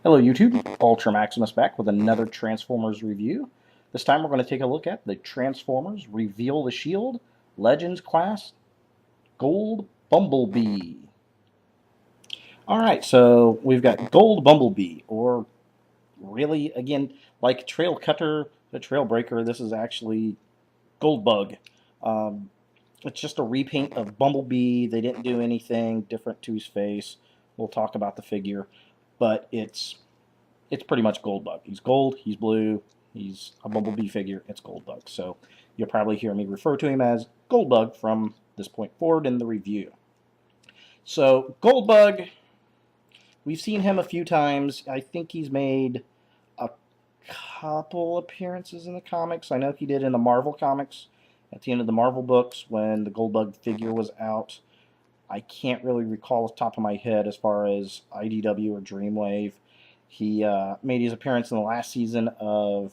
Hello YouTube, Ultra Maximus back with another Transformers review. This time we're going to take a look at the Transformers Reveal the Shield Legends Class Gold Bumblebee. Alright, so we've got Gold Bumblebee, or really, again, like Trail Cutter, the Trail Breaker, this is actually Goldbug. Um, it's just a repaint of Bumblebee. They didn't do anything different to his face. We'll talk about the figure, but it's pretty much Goldbug. He's gold, he's blue, he's a Bumblebee figure, it's Goldbug. So you'll probably hear me refer to him as Goldbug from this point forward in the review. So Goldbug, we've seen him a few times. I think he's made a couple appearances in the comics. I know he did in the Marvel comics at the end of the Marvel books when the Goldbug figure was out. I can't really recall off the top of my head as far as IDW or Dreamwave. He made his appearance in the last season of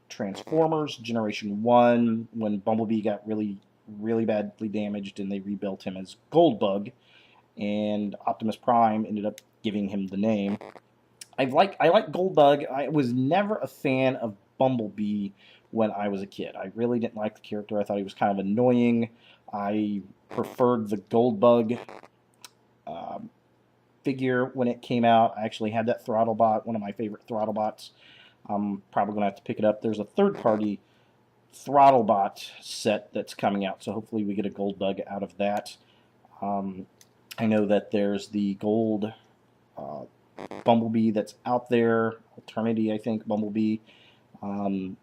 Transformers Generation 1 when Bumblebee got really badly damaged and they rebuilt him as Goldbug, and Optimus Prime ended up giving him the name. I like Goldbug. I was never a fan of Bumblebee when I was a kid. I really didn't like the character. I thought he was kind of annoying. I preferred the Goldbug um, figure when it came out. I actually had that Throttlebot, one of my favorite Throttlebots. I'm probably going to have to pick it up. There's a third-party Throttlebot set that's coming out, so hopefully we get a Goldbug out of that. I know that there's the Gold uh, Bumblebee that's out there, Eternity, I think, Bumblebee, um,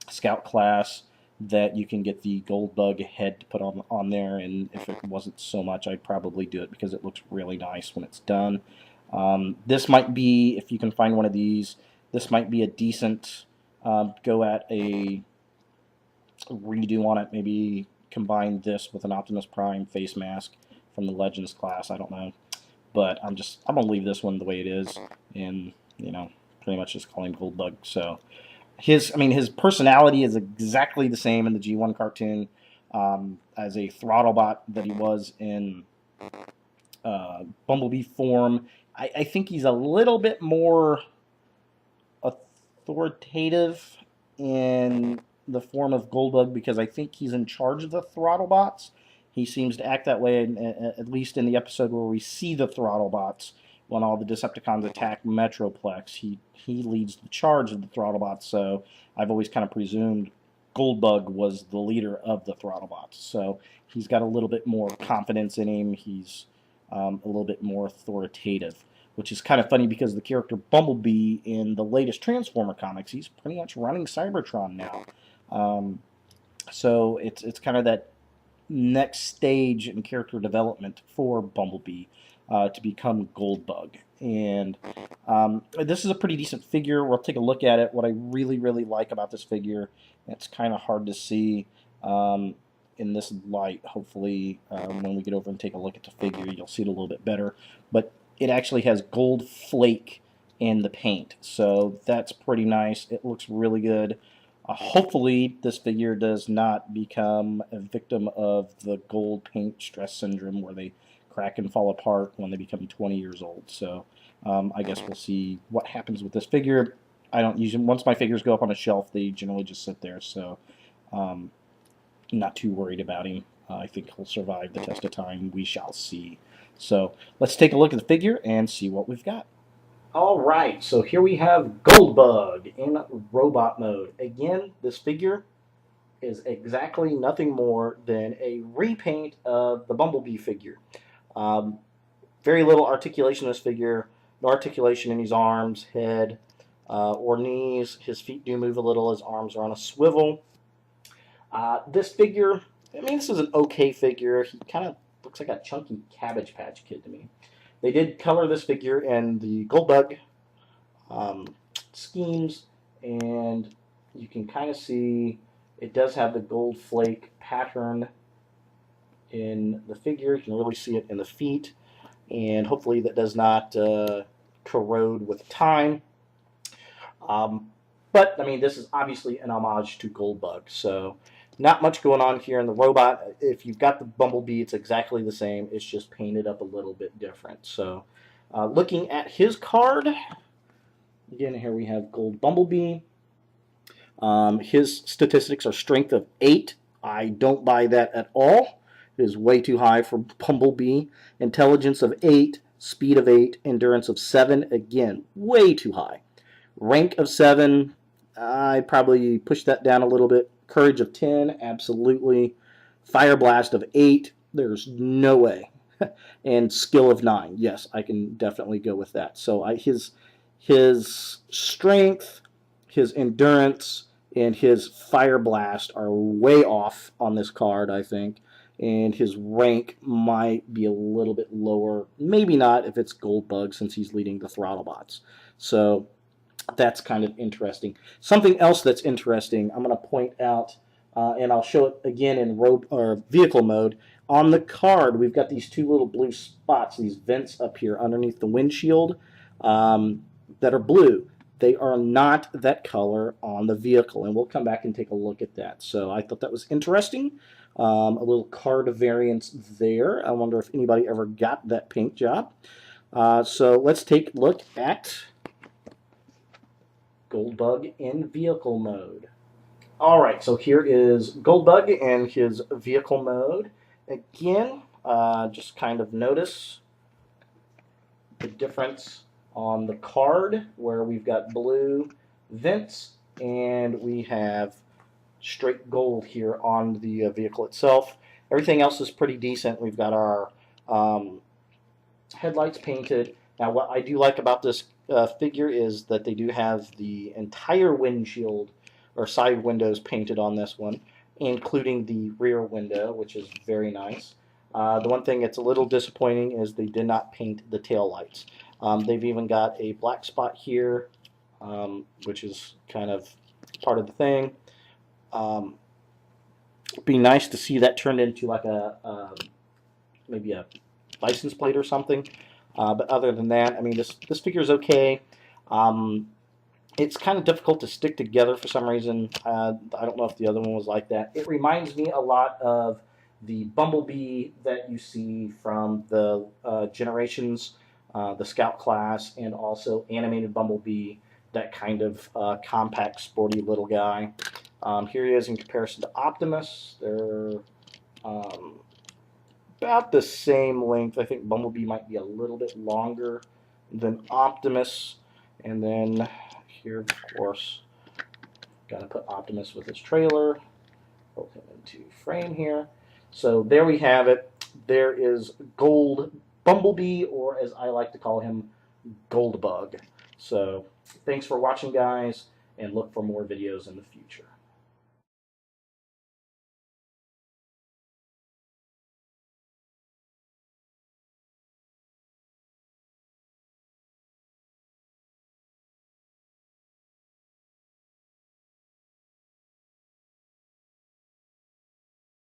Scout class, that you can get the Goldbug head to put on there, and if it wasn't so much, I'd probably do it because it looks really nice when it's done. This might be, if you can find one of these, this might be a decent go at a redo on it, maybe combine this with an Optimus Prime face mask from the Legends class, I don't know. But I'm going to leave this one the way it is, and, pretty much just call him Goldbug. So, his personality is exactly the same in the G1 cartoon as a Throttlebot that he was in Bumblebee form. I think he's a little bit more authoritative in the form of Goldbug because I think he's in charge of the Throttlebots. He seems to act that way, at least in the episode where we see the Throttlebots when all the Decepticons attack Metroplex. He leads the charge of the Throttlebots, so I've always kind of presumed Goldbug was the leader of the Throttlebots. So he's got a little bit more confidence in him. He's a little bit more authoritative, which is kind of funny because the character Bumblebee in the latest Transformer comics, he's pretty much running Cybertron now. So it's kind of that next stage in character development for Bumblebee to become Goldbug. And this is a pretty decent figure. We'll take a look at it. What I really like about this figure, it's kind of hard to see in this light. Hopefully, when we get over and take a look at the figure, you'll see it a little bit better. But it actually has gold flake in the paint, so that's pretty nice. It looks really good. Hopefully, this figure does not become a victim of the gold paint stress syndrome where they crack and fall apart when they become 20 years old. So I guess we'll see what happens with this figure. I don't usually, once my figures go up on a shelf, they generally just sit there, so not too worried about him. I think he'll survive the test of time. We shall see. So let's take a look at the figure and see what we've got. All right, so here we have Goldbug in robot mode. Again, this figure is exactly nothing more than a repaint of the Bumblebee figure. Um, Very little articulation in this figure. No articulation in his arms, head, or knees. His feet do move a little. His arms are on a swivel. This figure, this is an okay figure. He kind of looks like a chunky Cabbage Patch Kid to me. They did color this figure in the Goldbug schemes, and you can kind of see it does have the gold flake pattern in the figure. You can really see it in the feet, and hopefully that does not corrode with time. But, this is obviously an homage to Goldbug, so not much going on here in the robot. If you've got the Bumblebee, it's exactly the same. It's just painted up a little bit different. So, looking at his card, Again, here we have Gold Bumblebee. His statistics are strength of 8. I don't buy that at all. It is way too high for Bumblebee. Intelligence of 8, speed of 8, endurance of 7. Again, way too high. Rank of 7, I probably push that down a little bit. Courage of 10, absolutely. Fire Blast of 8, there's no way. And skill of 9, yes, I can definitely go with that. So his strength, his endurance, and his fire blast are way off on this card, I think. And his rank might be a little bit lower. Maybe not if it's Goldbug, since he's leading the Throttlebots. So that's kind of interesting. Something else that's interesting, I'm going to point out, and I'll show it again in vehicle mode. On the card, we've got these two little blue spots, these vents up here underneath the windshield that are blue. They are not that color on the vehicle, and we'll come back and take a look at that. So I thought that was interesting. A little card variance there. I wonder if anybody ever got that paint job. So let's take a look at Goldbug in vehicle mode. All right, so here is Goldbug in his vehicle mode. Again, just kind of notice the difference on the card where we've got blue vents and we have straight gold here on the vehicle itself. Everything else is pretty decent. We've got our headlights painted. Now, what I do like about this figure is that they do have the entire windshield or side windows painted on this one, including the rear window, which is very nice. The one thing that's a little disappointing is they did not paint the tail lights. They've even got a black spot here, which is kind of part of the thing. It'd be nice to see that turned into like maybe a license plate or something. But other than that, I mean, this figure is okay. It's kind of difficult to stick together for some reason. I don't know if the other one was like that. It reminds me a lot of the Bumblebee that you see from the Generations, the Scout class, and also Animated Bumblebee, that kind of compact, sporty little guy. Here he is in comparison to Optimus. They're about the same length. I think Bumblebee might be a little bit longer than Optimus. And then here, of course, got to put Optimus with his trailer. Put him into frame here. So there we have it. There is Gold Bumblebee, or as I like to call him, Goldbug. So thanks for watching, guys, and look for more videos in the future.